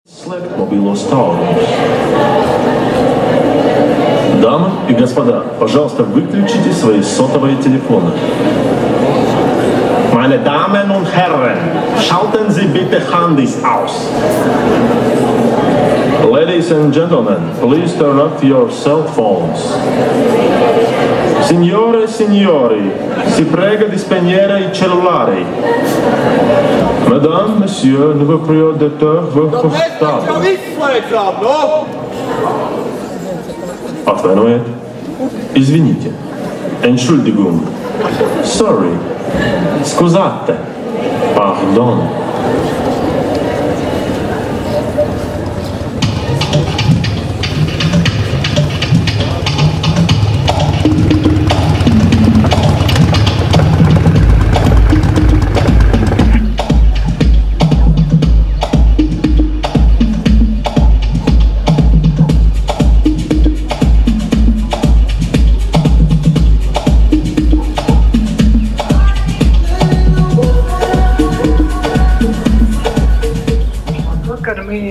Слэп мобилос таунус. Дамы и господа, пожалуйста, выключите свои сотовые телефоны. Meine Damen und Herren, schalten Sie bitte Handys aus. Ladies and gentlemen, please turn off your cell phones. Signore e signori, si prega di spegnere i cellulari. Madame, monsieur, nous vous prions d'être votre table. Atvainojiet. Извините. Entschuldigung. Sorry. Scusate. Pardon.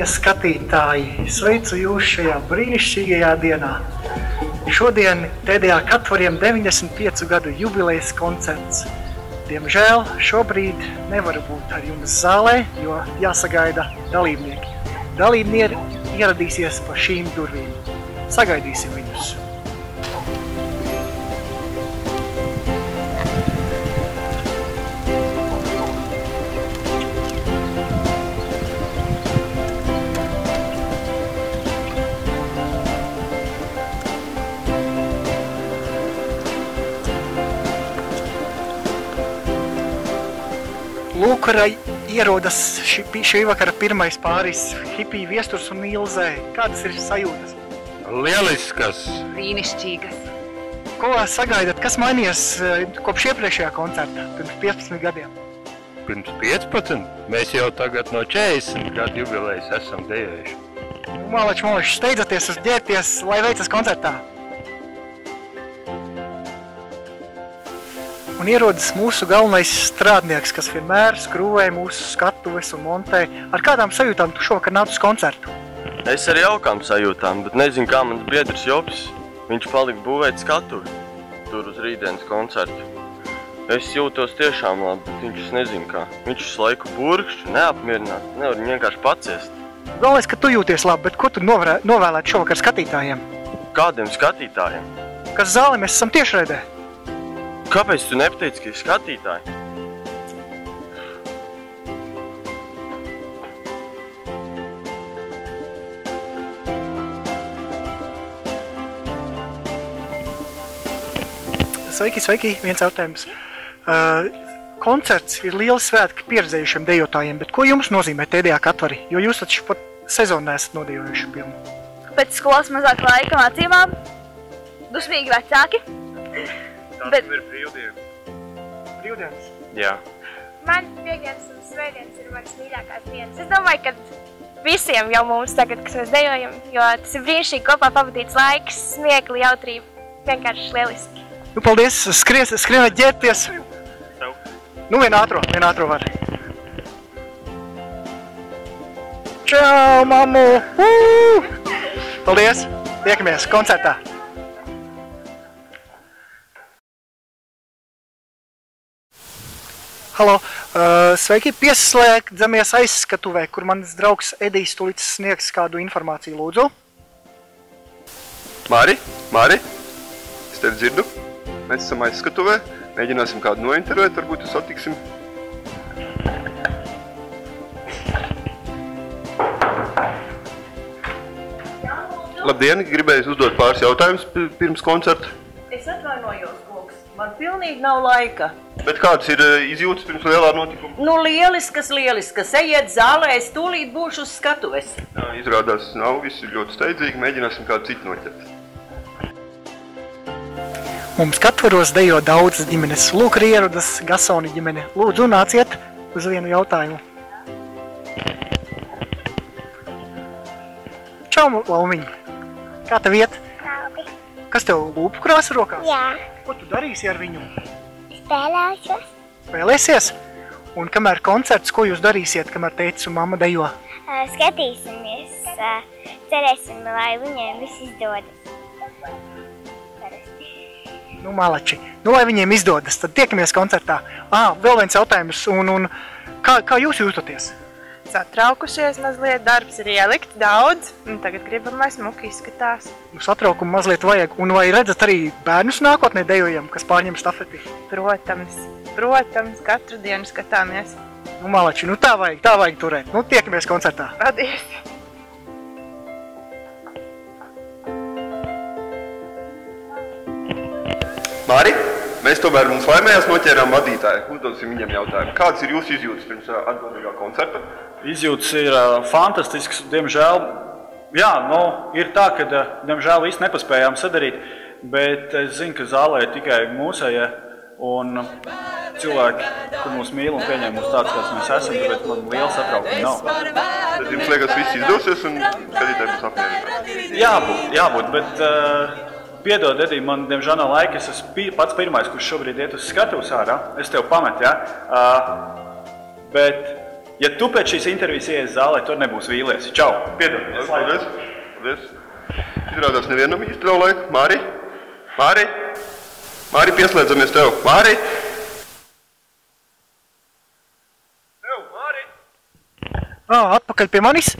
Skatītāji, sveicu jūs šajā brīnišķīgajā dienā. Šodien TDA Katvariem 95 gadu jubilejas koncerts. Diemžēl šobrīd nevaru būt ar jums zālē, jo jāsagaida dalībnieki. Dalībnieki ieradīsies pa šīm durvīm. Sagaidīsim viņus. Lūk, ierodas šī vakara pirmais pāris Hipija, Viesturs un Ilzē. Kādas ir sajūtas? Lieliskas! Brīnišķīgas! Ko sagaidat? Kas mainījies kopš iepriekšējā koncerta, pirms 15 gadiem? Pirms 15? Mēs jau tagad no 40 gadu jubilejas esam dejojuši. Malači, steidzaties uz ģērbties, lai veicas koncertā! Un ierodas mūsu galvenais strādnieks, kas vienmēr skrūvē mūsu skatuves un montē. Ar kādām sajūtām tu šovakar nāc uz koncertu? Es ar jaukām sajūtām, bet nezinu, kā mans biedrs Jopis. Viņš palika būvēt skatuvi tur uz rītdienas koncertu. Es jūtos tiešām labi, bet viņš nezinu kā. Viņš visu laiku burkšķi, neapmierināts, nevar vienkārši paciest. Galvenais, ka tu jūties labi, bet ko tu novēlētu šovakar skatītājiem? Kādiem skatītājiem? Kas zālē mēs esam tiešraidē? Kāpēc tu nepateici, ka ir skatītāji? Sveiki, viens jautājums. Koncerts ir liels svētki pieredzējušiem dejotājiem, bet ko jums nozīmē TDA Katvari? Jo jūs taču pat sezonu neesat nodejojuši pilnu. Pēc skolas mazāk laika mācībām, dusmīgi vecāki. Tas ir brīvdienas. Brīvdienas? Jā. Man piekdienas un svētdienas ir manas mīļākās dienas. Es domāju, ka visiem jau mums tagad, kas mēs dejojam, jo tas ir brīnišķīgi kopā pavadīts laiks, smiekli, jautrība. Vienkārši lieliski. Nu, paldies, skrienat ģērbties. Nu, vien ātro var. Čau, mamu! Paldies, tiekamies koncertā. Halo, sveiki, pieslēgdamies aizskatuvē, kur mans draugs Edijs tūlīt sniegs kādu informāciju, lūdzu. Māri, es tevi dzirdu. Mēs esam aizskatuvē, mēģināsim kādu nointervēt, varbūt jūs satiksim. Labdien, gribēju uzdot pāris jautājumus pirms koncerta. Es atvainojos, kungs. Man pilnīgi nav laika. Bet kādas ir izjūtas pirms lielā notikuma? Nu, lieliskas. Ejiet zālē, es tūlīt būšu uz skatuves. Jā, izrādās nav, viss ir ļoti steidzīgi, mēģināsim kādu citu noķert. Mums Katvaros dejo daudzas ģimenes. Lūk, arī ierodas Gasoni ģimene. Lūdzu, nāciet uz vienu jautājumu. Čau, Laumiņa. Kā tev iet? Labi. Kas tev lūpu krāsa rokā? Jā. Ko tu darīsi ar viņu? Spēlēšos. Spēlēsies? Un kamēr koncerts, ko jūs darīsiet, kamēr tētis un mamma dejo? Skatīsimies, cerēsim, lai viņiem viss izdodas. Nu, malači. Nu, lai viņiem izdodas, tad tiekamies koncertā. Vēl viens jautājums. Un kā jūs jūtaties? Satraukušies mazliet, darbs ir ielikt daudz, un tagad gribam, lai smuki izskatās. Satraukumu mazliet vajag. Un vai redzat arī bērnus nākotnē dejojam, kas pārņem stafeti? Protams, katru dienu skatāmies. Nu, malači, nu tā vajag turēt. Nu, tiekamies koncertā. Paldies! Māri, mēs tomēr mums laimējās noķērām vadītāju. Uzdosim viņam jautājumu. Kādas ir jūsu izjūtas pirms atbildīgā koncerta? Izjūtas ir fantastisks, diemžēl. Jā, ir tā, ka diemžēl visu nepaspējām sadarīt, bet es zinu, ka zālē ir tikai mūsējie un cilvēki, kur mūs mīl un pieņem mūs tāds, kāds mēs esam, bet man liela satraukuma nav. Tad jums liekas, viss izdosies un skatītāji būs apmierināti? Jābūt, bet piedod, Edī, man diemžēl nav laika, es esmu pats pirmais, kurš šobrīd iet uz skatuves ārā, es tev pametu, ja? Bet, ja tu pēc šīs intervijas ieies zālē, tur nebūs vīlies. Čau, piedod. Paldies. Izrādās nevienam īsti nav laika. Māri, pieslēdzamies tev. Māri! Atpakaļ pie manis.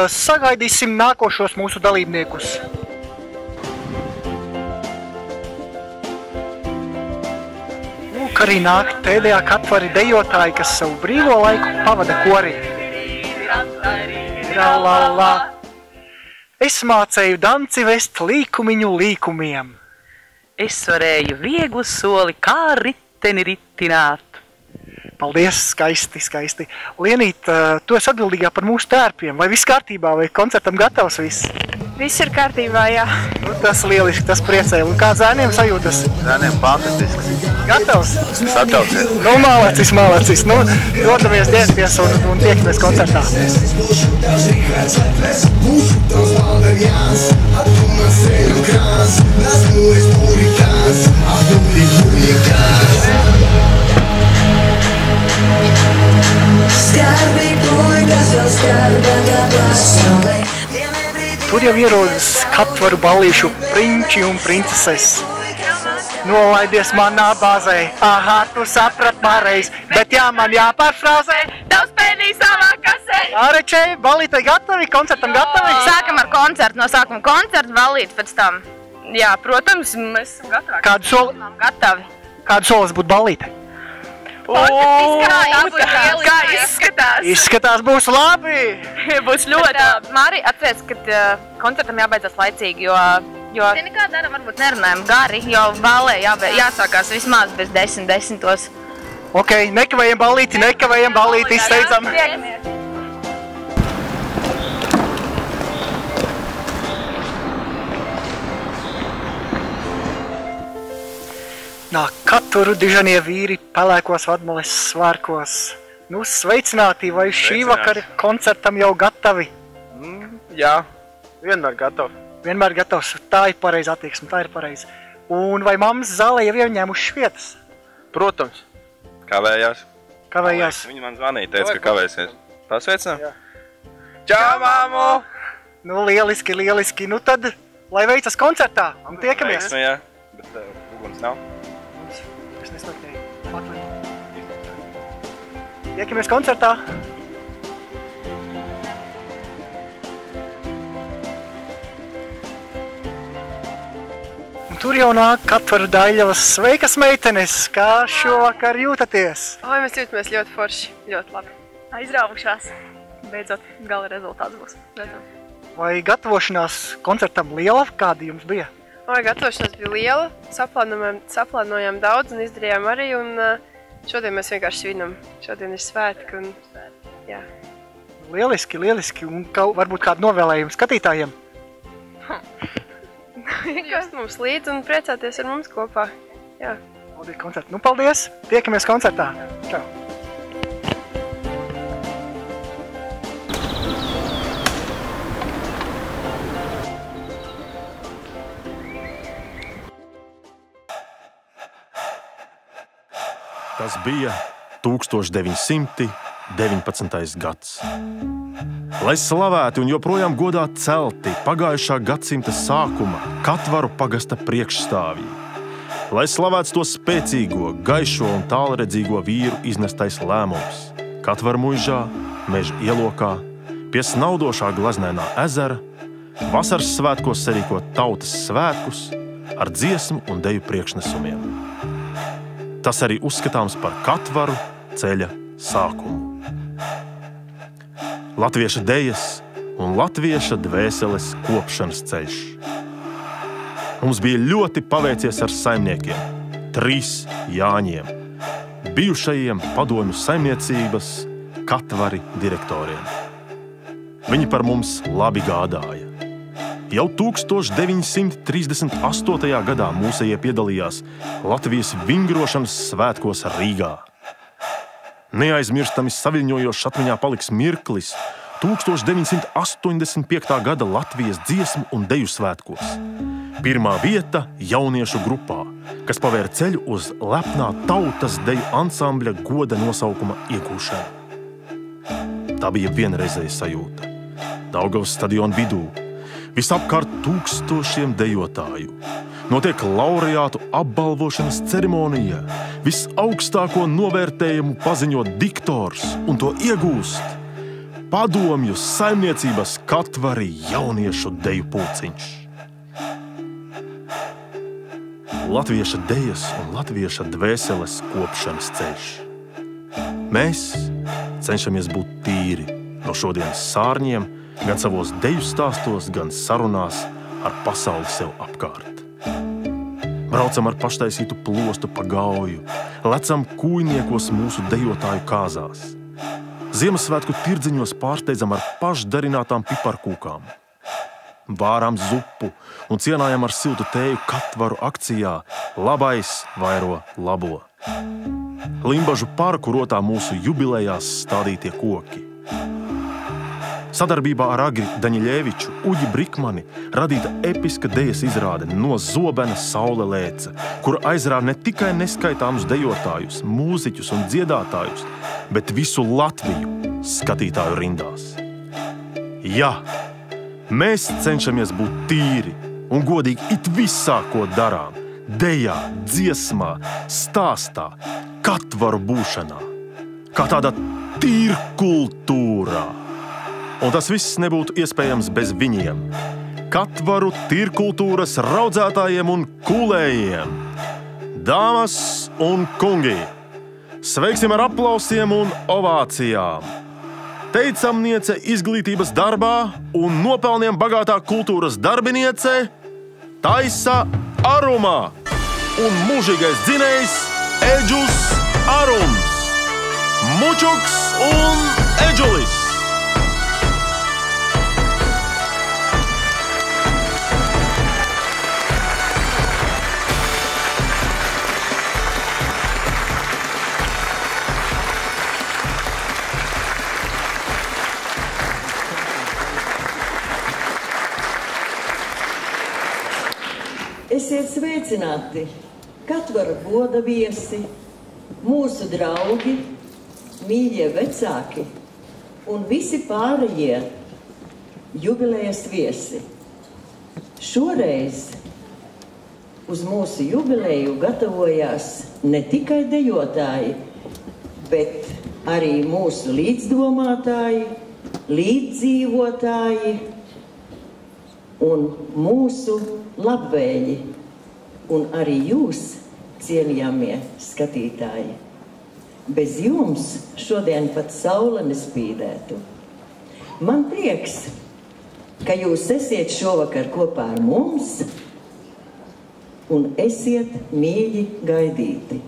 Sagaidīsim nākošos mūsu dalībniekus. Arī nāk pēdējā katvari dejotāji, kas savu brīvo laiku pavada korī. Es mācēju danci vest līkumiņu līkumiem. Es varēju vieglu soli kā riteni ritināt. Paldies, skaisti. Lienīt, tu esi atbildīgā par mūsu tērpiem. Vai viss kārtībā, vai koncertam gatavs viss? Viss ir kārtībā, jā. Nu, tas lieliski, tas priecē. Un kā zēniem sajūtas? Zēniem fantastisks. Gatavs? Sataucies. Nu, malacis. Nu, dodamies dienties un tiekamies koncertā. Tur jau ierodas katvaru ballīšu prinči un princeses. Nolaidies manā bāzē, tu saprat pareiz, bet jā, man jāpārfrāzē. Tavs pēdīs savā kasē. Ārečei, ballītei gatavi, koncertam gatavi? Sākam ar koncertu, no sākuma koncertu, ballīt pēc tam. Jā, protams, mēs esam gatavi. Kādu solis būtu ballītei? Kā izskatās? Izskatās būs labi. Būs ļoti labi. Māri, atceries, ka koncertam jābeidzās laicīgi, jo nekā dara varbūt nerunājam gari, jo ballē jāsākās vismaz bez 10. Ok, nekavējam ballīti, izsteidzam. Nāk katru dižanie vīri pelēkos vadmales svārkos. Nu, sveicināti, vai šī vakara koncertam jau gatavi? Jā, vienmēr gatavi. Vienmēr gatavs. Tā ir pareiza attieksme, tā ir pareiza. Un vai mammas zālē jau ieņēmuši vietas? Protams. Kavējās. Viņa man zvanīja, teica, ka kavēsies. Pasveicinām? Jā. Čau, māmu! Nu, lieliski. Nu tad, lai veicas koncertā un tiekamies. Jā, bet uguns nav. Es nestartēju. Atvaļinu. Tiekamies koncertā. Un tur jau nāk katvaru daļavas. Sveikas, meitenes! Kā šovakar jūtaties? Mēs jūtamies ļoti forši, ļoti labi. Aizrāvušās. Beidzot, gala rezultāts būs. Vai gatavošanās koncertam liela? Kāda jums bija? Gatavošanās bija liela. Saplānojām daudz un izdarījām arī. Un šodien mēs vienkārši svinam. Šodien ir svētki un jā. Lieliski. Un varbūt kādu novēlējumu skatītājiem? Jūs mums līdz un priecāties ar mums kopā. Jā. Paldies koncertu. Nu, paldies. Tiekamies koncertā. Čau. Tas bija 1919. gads. Lai slavētu un joprojām godā celti pagājušā gadsimta sākuma Katvaru pagasta priekšstāvji. Lai slavēts to spēcīgo, gaišo un tālredzīgo vīru iznestais lēmums Katvaru muižā, Meža ielokā, pie snaudošā glaznainā ezera, vasaras svētkos sarīkot tautas svētkus ar dziesmu un deju priekšnesumiem. Tas arī uzskatāms par Katvaru ceļa sākumu. Latvieša dejas un latvieša dvēseles kopšanas ceļš. Mums bija ļoti paveicies ar saimniekiem, 3 Jāņiem, bijušajiem padomju saimniecības Katvari direktoriem. Viņi par mums labi gādāja. Jau 1938. gadā mūsējie piedalījās Latvijas vingrošanas svētkos Rīgā. Neaizmirstami saviļņojošs atmiņā paliks mirklis 1985. gada Latvijas dziesmu un deju svētkos. Pirmā vieta jauniešu grupā, kas pavēra ceļu uz lepnā tautas deju ansambļa goda nosaukuma iegūšanu. Tā bija vienreizēja sajūta. Daugavas stadiona vidū, visapkārt tūkstošiem dejotāju. Notiek laureātu apbalvošanas ceremonija, visaugstāko novērtējumu paziņo diktors un to iegūst padomju saimniecības Katvari jauniešu deju pulciņš. Latvieša dejas un latvieša dvēseles kopšanas ceļš. Mēs cenšamies būt tīri no šodienas sārņiem, gan savos deju stāstos, gan sarunās ar pasauli sev apkārt. Braucam ar paštaisītu plostu pa gauju, lecam kūjniekos mūsu dejotāju kāzās. Ziemassvētku tirdziņos pārsteidzam ar pašdarinātām piparkūkām. Vārām zupu un cienājam ar siltu tēju Katvaru akcijā Labais vairo labo. Limbažu parku rotā mūsu jubilejās stādītie koki. Sadarbībā ar Agri Daņiļeviču, Uģi Brikmani radīta episka dejas izrāde No zobena saule lēca, kura aizrāda ne tikai neskaitāmus dejotājus, mūziķus un dziedātājus, bet visu Latviju skatītāju rindās. Jā, mēs cenšamies būt tīri un godīgi it visā, ko darām, dejā, dziesmā, stāstā, Katvaru būšanā, kā tādā tīrkultūrā. Un tas viss nebūtu iespējams bez viņiem. Katvaru tīrkultūras raudzētājiem un kūlējiem. Dāmas un kungi, sveiksim ar aplausiem un ovācijām. Teicamniece izglītības darbā un nopelniem bagātā kultūras darbiniece Taisa Arumā un mūžīgais dzinējs Eģus Arums, Mučuks un Eģulis. Esiet sveicināti, Katvaru goda viesi, mūsu draugi, mīļie vecāki un visi pārējie jubilejas viesi. Šoreiz uz mūsu jubileju gatavojās ne tikai dejotāji, bet arī mūsu līdzdomātāji, līdzdzīvotāji un mūsu labvēļi, un arī jūs, cienījamie skatītāji. Bez jums šodien pat saule nespīdētu. Man prieks, ka jūs esiet šovakar kopā ar mums un esiet mīļi gaidīti.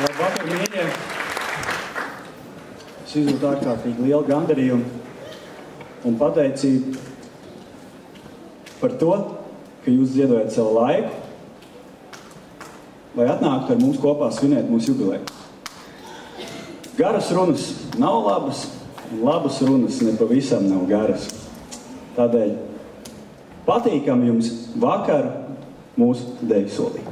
Labvakar, mīļie! Es izjūtu ārkārtīgi lielu gandarījumu un pateicību par to, ka jūs ziedojat savu laiku, lai atnāktu ar mums kopā svinēt mūsu jubileju. Garas runas nav labas, un labas runas nepavisam nav garas. Tādēļ patīkam jums vakaru mūsu deju solī.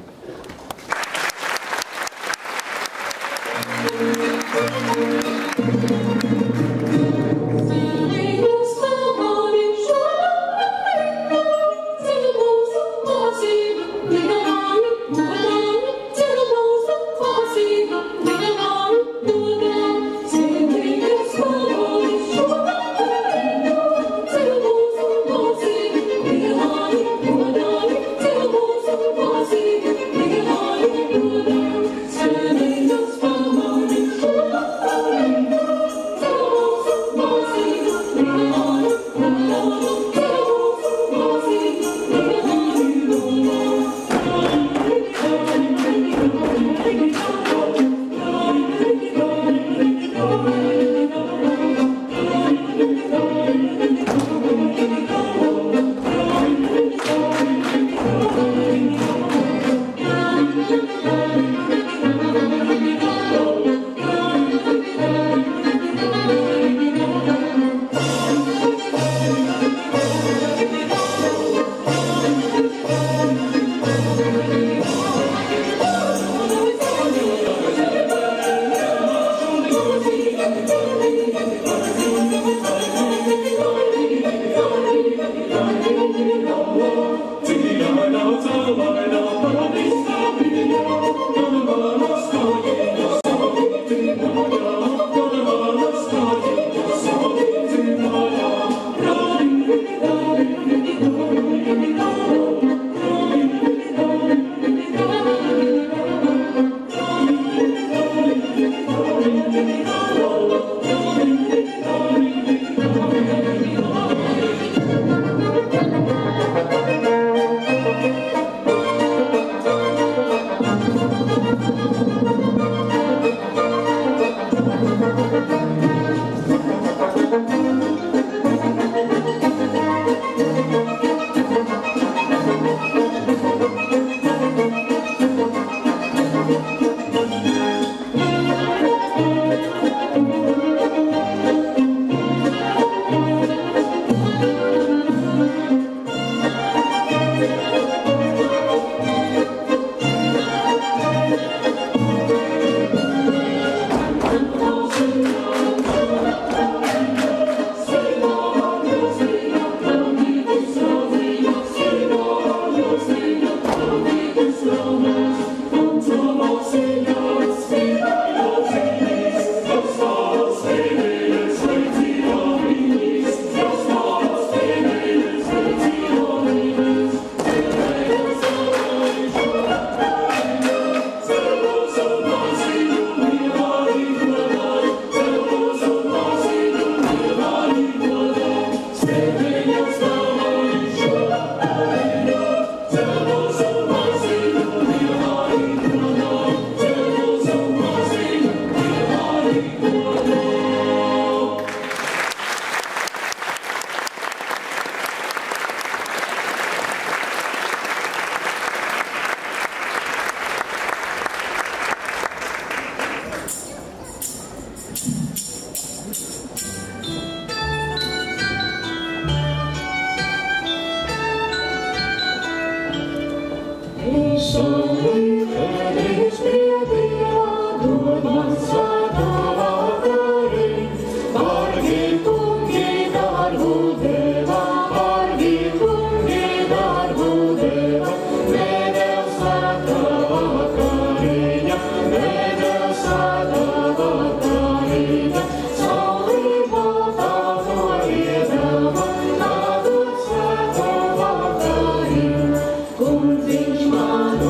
Viņš man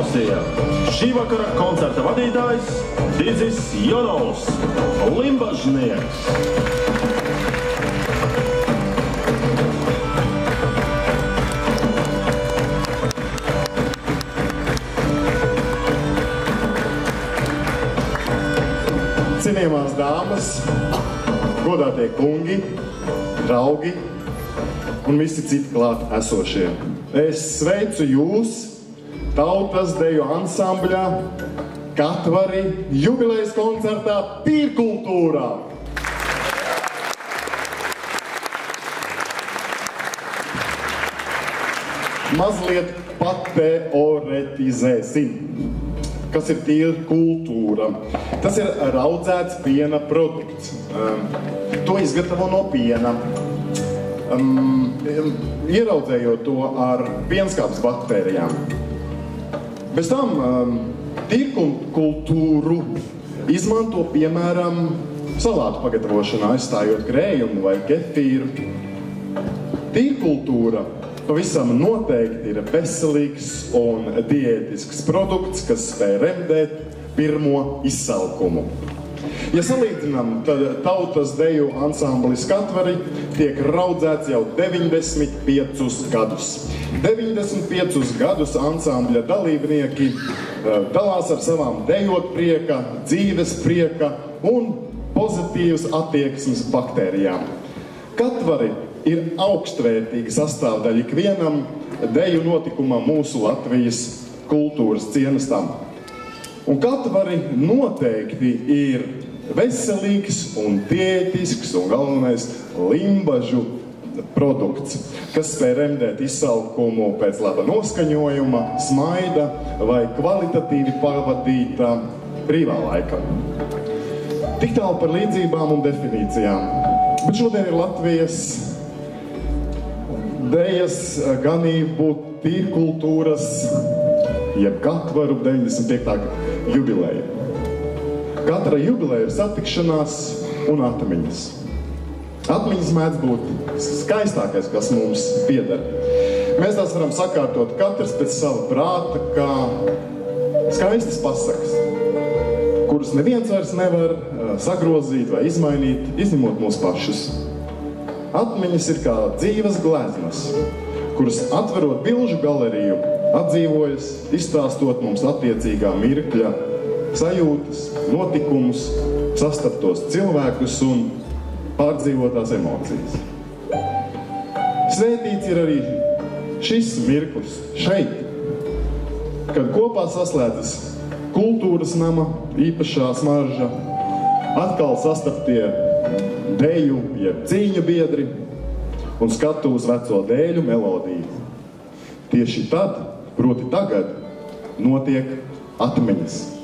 Diskusija. Šī vakara koncerta vadītājs Dizis Jonovs, Limbažnieks. Cienījamās dāmas, godātie kungi, draugi un visi citi klāt esošie. Es sveicu jūs tautas deju ansambļā Katvari jubilejas koncertā Tīrkultūrā. Mazliet pateoretizēsim. Kas ir tīra kultūra? Tas ir raudzēts piena produkts. To izgatavo no piena. Ieraudzējot to ar pienskābes baktērijām. Bez tam tīrkultūru izmanto, piemēram, salātu pagatavošanā, aizstājot krējumu vai kefīru. Tīrkultūra pavisam noteikti ir veselīgs un diētisks produkts, kas spēj remdēt pirmo izsalkumu. Ja salīdzinām, tad tautas deju ansamblis Katvari tiek raudzēts jau 95 gadus. 95 gadus ansambļa dalībnieki dalās ar savām dejot prieka, dzīves prieka un pozitīvas attieksmes baktērijām. Katvari ir augstvērtīga sastāvdaļa ikvienam deju notikumam mūsu Latvijas kultūras cienastam. Un Katvari noteikti ir veselīgs un diētisks un galvenais limbažu produkts, kas spēj remdēt izsalkumu pēc laba noskaņojuma, smaida vai kvalitatīvi pavadīta brīvā laika. Tik tālu par līdzībām un definīcijām. Bet šodien ir Latvijas dejas ganību tīrkultūras, jeb Katvaru 95. jubileja. Katra jubileja ir satikšanās un atmiņas. Atmiņas mēdz būt skaistākais, kas mums pieder. Mēs tās varam sakārtot katrs pēc sava prāta, kā skaistas pasakas, kuras neviens vairs nevar sagrozīt vai izmainīt, izņemot mūs pašus. Atmiņas ir kā dzīves gleznas, kuras atverot bilžu galeriju, atdzīvojas, izstāstot mums attiecīgā mirkļa sajūtas, notikumus, sastaptos cilvēkus un pārdzīvotās emocijas. Svētīts ir arī šis mirklis šeit, kad kopā saslēdzas kultūras nama īpašā smarža, atkal sastaptie deju, jeb cīņu biedri un skatu uz veco dēļu melodiju. Tieši tad, proti tagad, notiek atmiņas.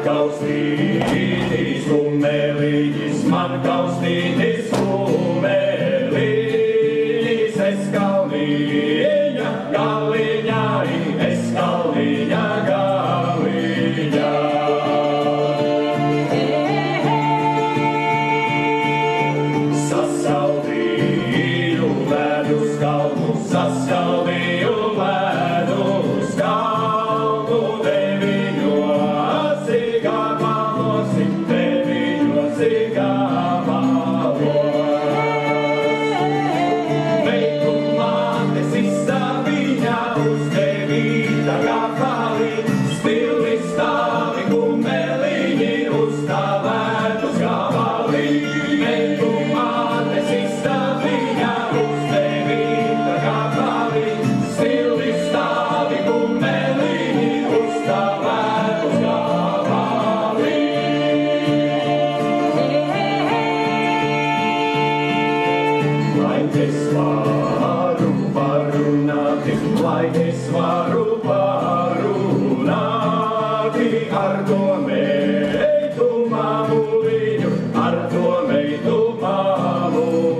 kaustītis kumeliņis, man kaustītis kumeliņis, es kalniņa galiņā, es kalniņa galiņā. Saskaldīju ledus kalnu, saskaldīju ledus kalnu, deviņos igabalos, deviņos igabalos. Meitu mātes izstāviņā uz devīta gabali, stili stāvi kumeliņi uz stāvētus gabali. Meitu mātes izstāviņā uz devīta gabali, stili stāvi kumeliņi uz stāvētus gabali. Lai es varu parunāti, lai es varu parunāti ar to meitu māmuliņu, ar to meitu māmuliņu.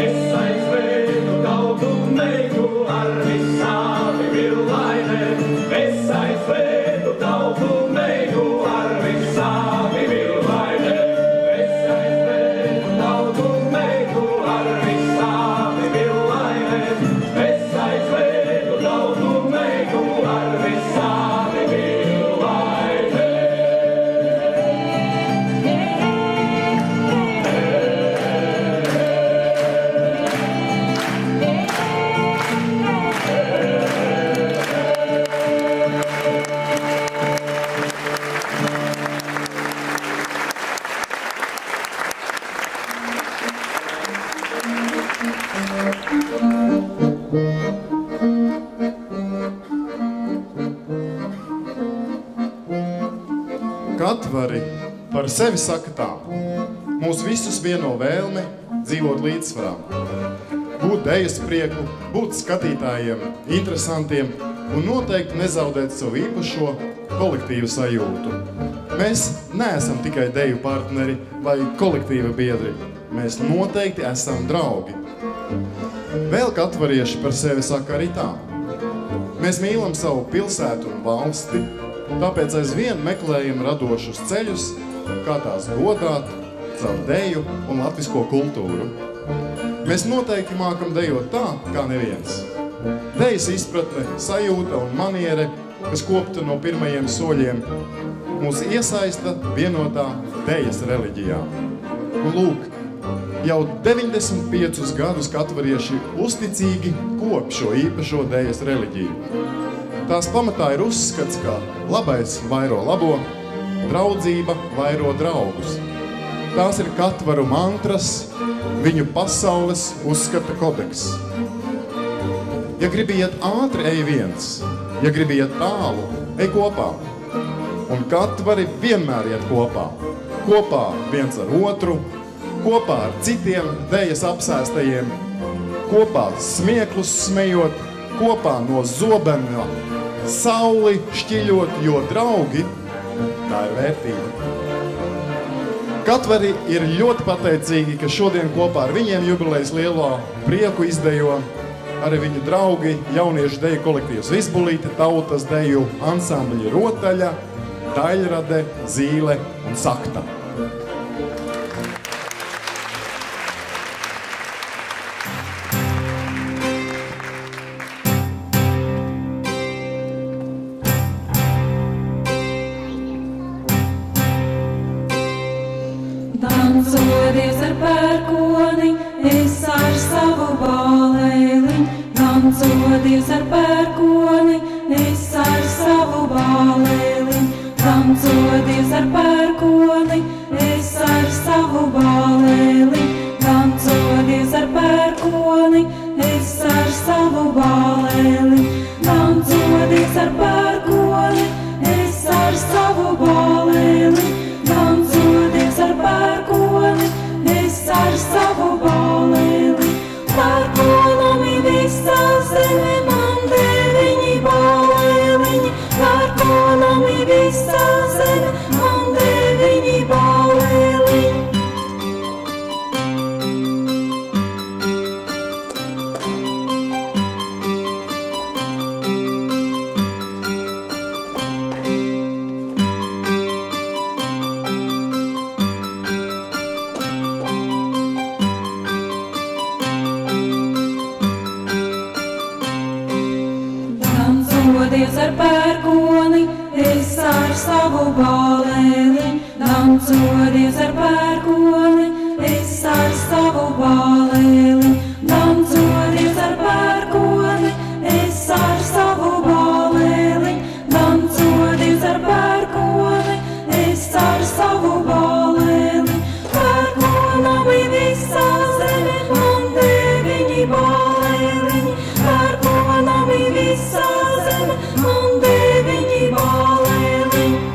Es aizvedu tautu meitu ar visādi villainēm, es aizvedu tautu meitu ar visādi villainēm, es aizvedu tautu meitu ar visādi villainēm, es aizvedu tautu meitu ar visādi Katvari par sevi saka tā. Mūs visus vieno vēlme dzīvot līdzsvarā. Būt dejas prieku, būt skatītājiem, interesantiem un noteikti nezaudēt savu īpašo kolektīvu sajūtu. Mēs neesam tikai deju partneri vai kolektīva biedri. Mēs noteikti esam draugi. Vēl katvarieši par sevi saka arī tā. Mēs mīlam savu pilsētu un valsti, tāpēc aizvien meklējam radošus ceļus, kā tās godāt, caur deju un latvisko kultūru. Mēs noteikti mākam dejot tā, kā neviens. Dejas izpratne, sajūta un maniere, kas kopta no pirmajiem soļiem, mūs iesaista vienotā dejas reliģijā. Un lūk, jau 95 gadus katvarieši uzticīgi kop šo īpašo dejas reliģiju. Tās pamatā ir uzskats, ka labais vairo labo, draudzība vairo draugus. Tās ir katvaru mantras, viņu pasaules uzskata kodeks. Ja gribi iet ātri, ej viens, ja gribi iet tālu, ej kopā. Un katvari vienmēr iet kopā. Kopā viens ar otru, kopā ar citiem dejas apsēstajiem, kopā smieklus smejot, kopā no zobena sauli šķiļot, jo draugi, tā ir vērtība. Katvari ir ļoti pateicīgi, ka šodien kopā ar viņiem jubilejas lielo prieku izdejo arī viņu draugi, jauniešu deju kolektīvs Vizbulīte, tautas deju ansambļi Rotaļa, Daļrade, Zīle un Sakta. Dancoties ar pērkoni, es ar savu bālēli. Dancoties ar pērkoni, es ar savu bālēli. Dancoties ar pērkoni, es ar savu bālēli. Dancoties ar pērkoni, es ar savu bālēli. Dancoties ar pērkoni, es ar savu bālēli. Dancoties ar pērkoni, es ar savu bālēli. Pērkonami visā zeme man deviņi bālēli. savu bālēli, dancodies ar pērkoni, es ar savu bālēli, dancodies ar pērkoni, es ar savu bālēli, dancodies ar pērkoni, es ar savu bālēli. Pērkonam ir visa zeme, man deviņi bālēliņi, pērkonam ir visa zeme, man deviņi bālēliņi.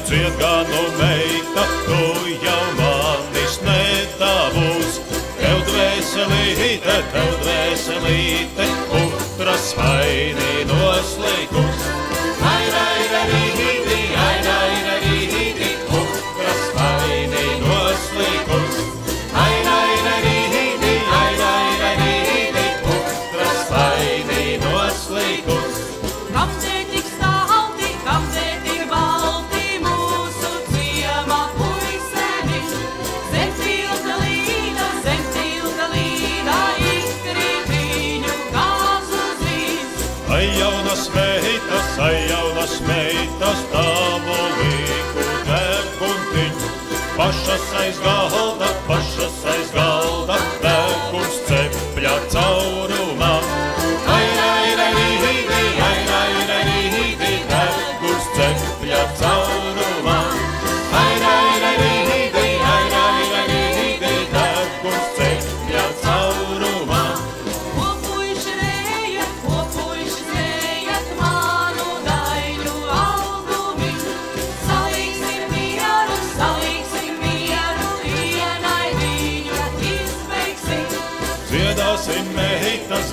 cietganu meita, tu jau manis nedabūs. Tev dvēselīte, putras vaini noslīkus. Airairarīdi, airairarīdi, putras vaini noslīkus. Airairarīdi, airairarīdi, putras vaini noslīkus. Kāpēc tik stalti, kāpēc tik balti mūsu ciema puiseni? Zem tilta līda, izkrīt viņu kāzu zīs. Ai jaunas meitas, tavu līku deguntiņ. Pašas aiz galda, deguns cepļa caurumā. Airairarīdi, airairarīdi, deguns cepļa caurumā. Airairarīdi, airairarīdi, deguns cepļa caurumā. Ko puiši zējat manu daļu augumi? Salīksim mieru, ienaidīņu izbeigsim.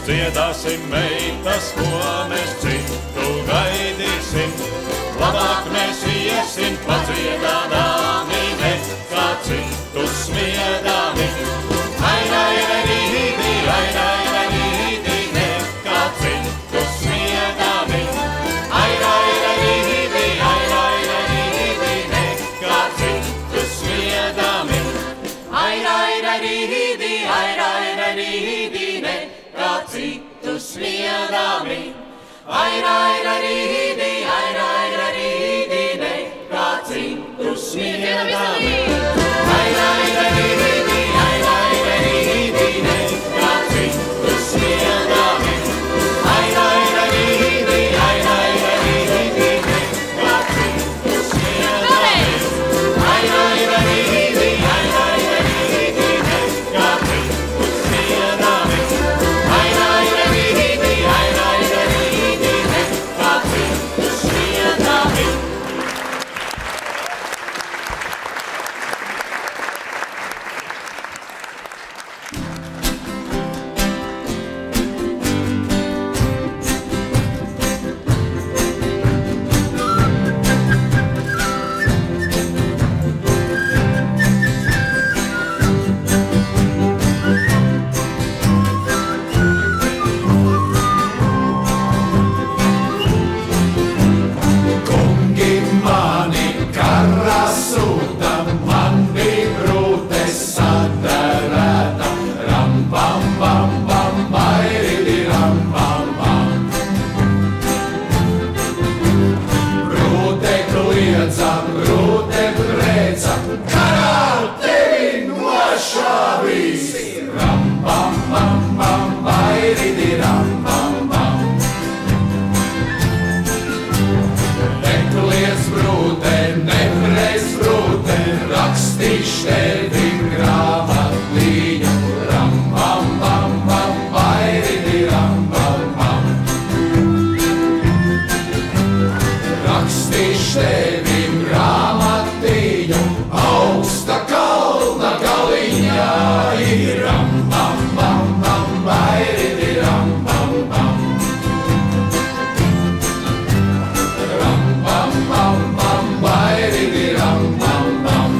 Dziedāsim meitas, ko mēs citu gaidīsim. Labāk mēs iesim padziedādāmi, nekā citu smiedāmi. Airairarīdi, airairarīdi, nekā citu smiedāmi. Airairarīdi, airairarīdi, nekā citu smiedāmi. Airairarīdi, airairarīdi, nekā citu smiedāmi. Airairarīdi, airairarīdi, nekā citu smiedāmi. Airairarīdi, airairarīdi, nekā citu smiedāmi. Airairarīdi, airairarīdi, nekā citu smiedāmi. Airairarīdi, airairarīdi, nekā citu smiedāmi. Airairarīdi, airairarīdi, nekā citu smiedāmi. Kungi mani karā sūta, man bija brūtes sadarēta. Ram bam bam bam, bairidi ram bam bam. Brūte kliedza, brūte prēca, karā tevi nošāvīs. Ram bam bam bam, bairidi ram bam bam. Nekliedz brūte, neprēs brūte, rakstīš tevi grāmatlīņu. Ram bam bam bam, bairidi ram bam bam. Rakstīš tevi grāmatlīņu, augsta kalna galiņā ir. Ram bam bam bam, bairidi ram bam bam. Ram bam bam bam, bairidi ram bam bam.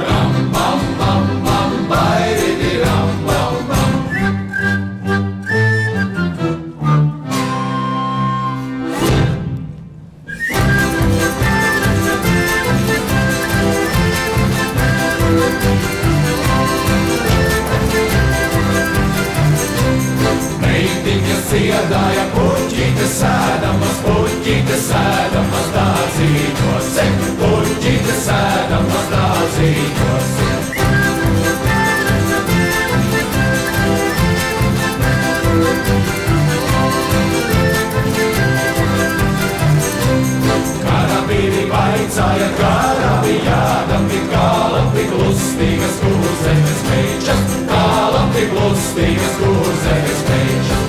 Ram bam bam bam, bairidi ram bam bam. Meitiņas dziedāja, puķītes sēdamas dārzītos, puķītes sēdamas dārzītos. Karabīri vaicāja, karabijādam, tik kālam, tik lustīgas kurzemes meičas, kālam, tik lustīgas kurzemes meičas.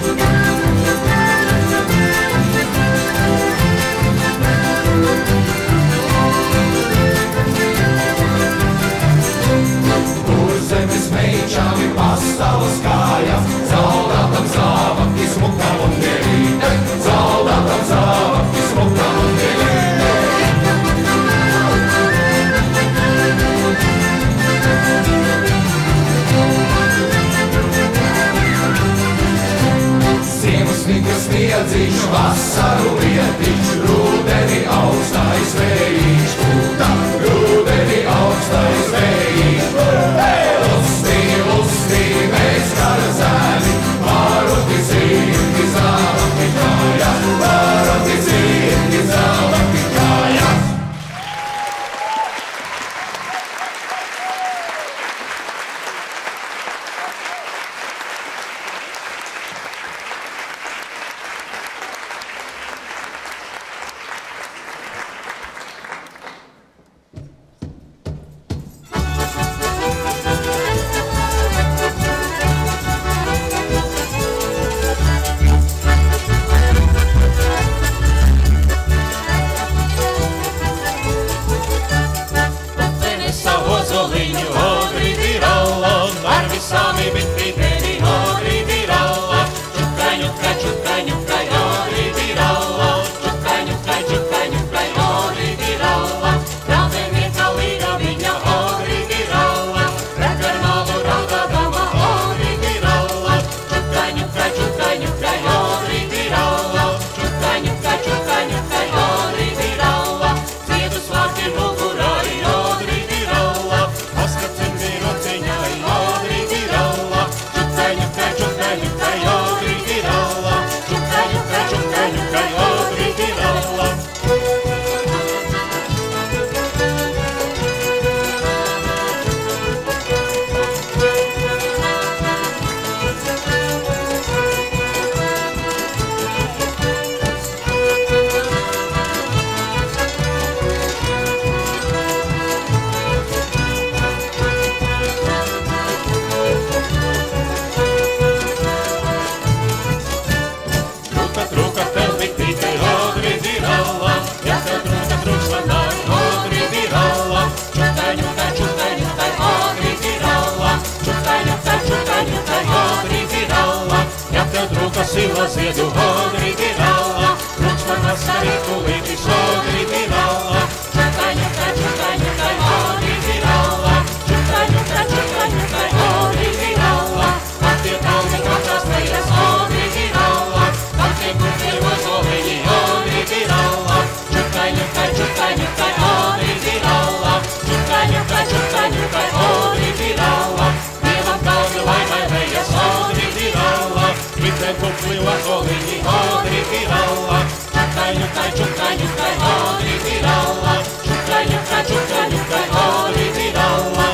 ziedu odri diralla, lūdz man vasarī kulīti šodri diralla. Čukai, ņukai, čukai, ņukai, odri diralla, čukai, ņukai, čukai, ņukai, odri diralla. Patie kalni kačās lejas odri diralla, patie kuķi rozoliņi odri diralla. Čukai, ņukai, čukai, ņukai, odri diralla, čukai, ņukai, čukai, ņukai, odri diralla. Dievam kalni laimai lejas odri diralla, vitē kuķi rozoliņi odri diralla. Čukai, ņukai, čukai, ņukai, odri diralla, čukai, ņukai, čukai, ņukai, odri diralla.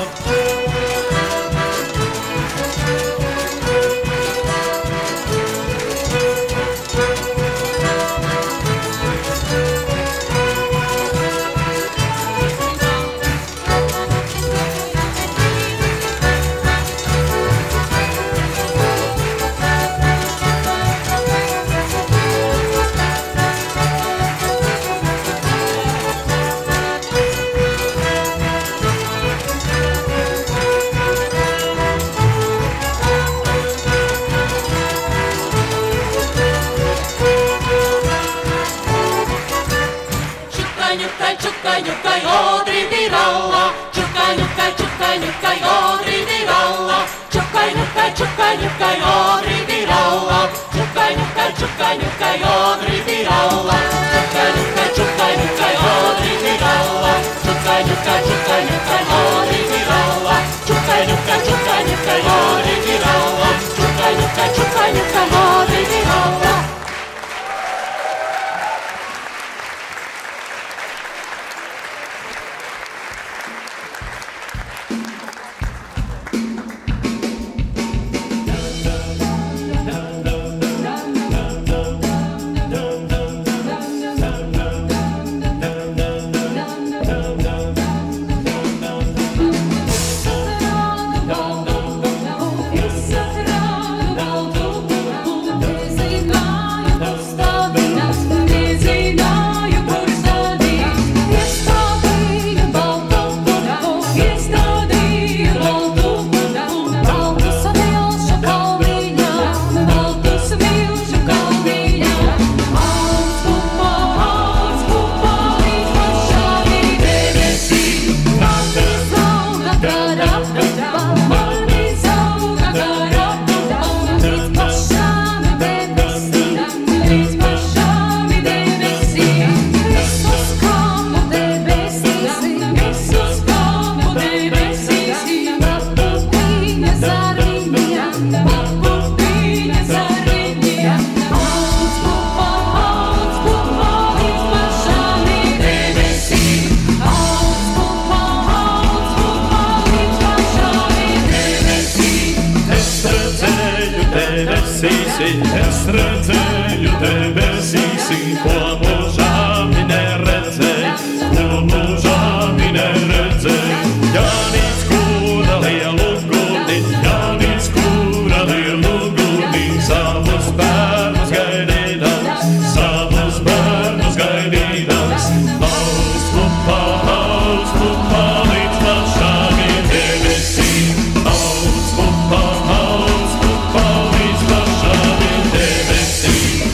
Čukai, ņukai, odri diralla, čukai, ņukai, čukai, ņukai, odri diralla. Čukai, ņukai, čukai, ņukai, odri diralla, čukai, ņukai, čukai, ņukai, odri diralla. Čukai, ņukai, čukai, ņukai, odri diralla, čukai, ņukai, čukai, ņukai, odri diralla. Čukai, ņukai, čukai, ņukai, odri diralla, čukai, ņukai, čukai, ņukai, odri diralla. Es redzēju debesīsi, ko mūžām neredzēju, ko mūžām neredzēju. Jānis kūra lielu gudi, Jānis kūra lielu gudi, savus bērnus gaidīdams, savus bērnus gaidīdams. Auzklupā līdz pašām debesīm, auzklupā līdz pašām debesīm.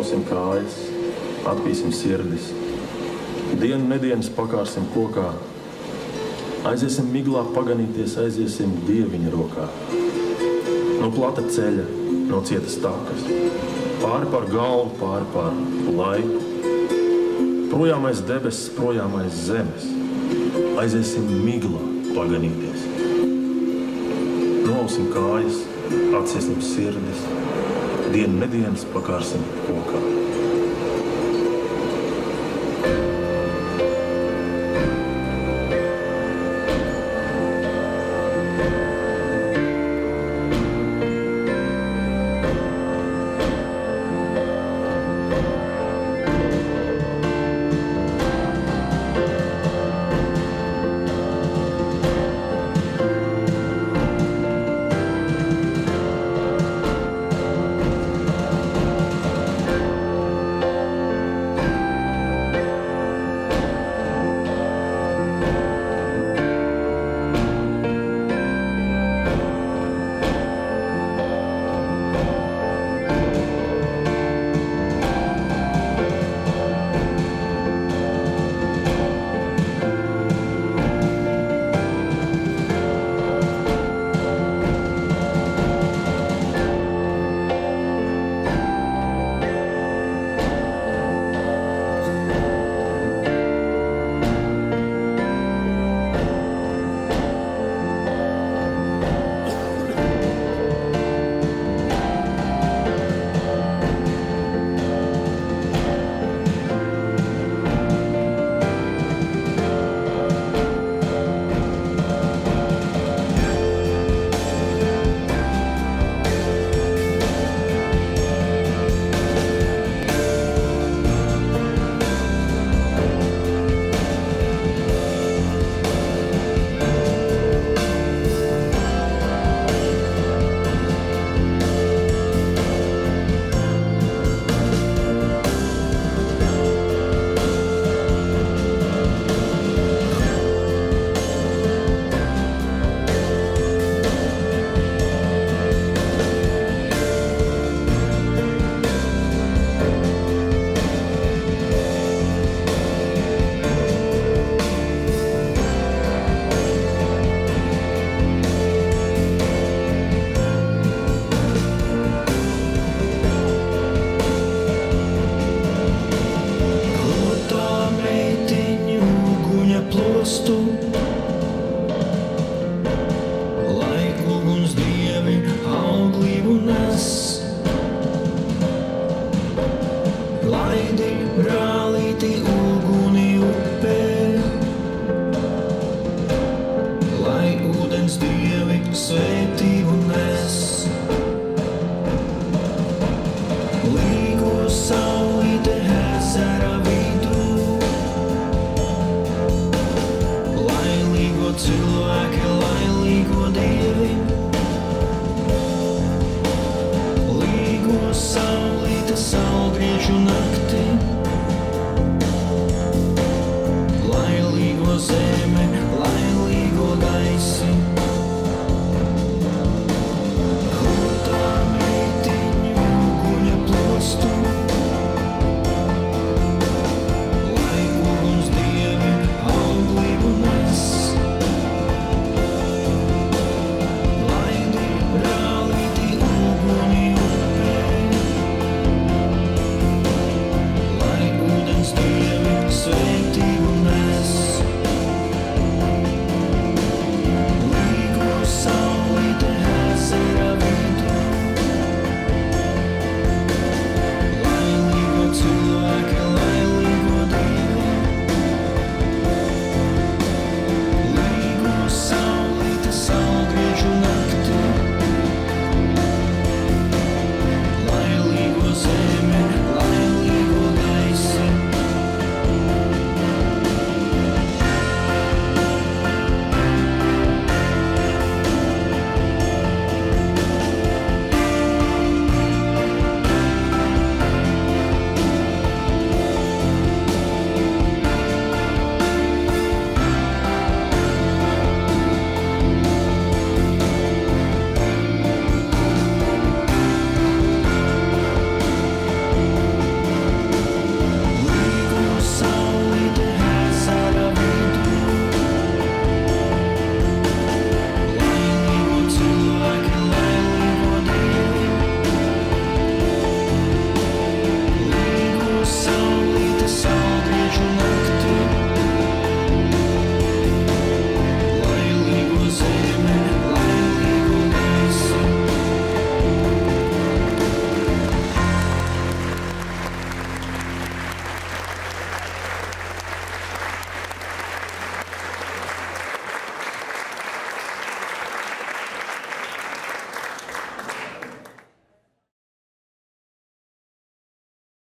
Noausim kājas, atpīsim sirdis. Dienu nedienas pakārsim kokā. Aiziesim miglā paganīties, aiziesim Dieviņa rokā. No plata ceļa, no cietas takas. Pāri par galvu, pāri par laiku. Projām aiz debesis, projām aiz zemes. Aiziesim miglā paganīties. Noausim kājas, atsiesim sirdis. Dienu nedienas pakārsim kokā.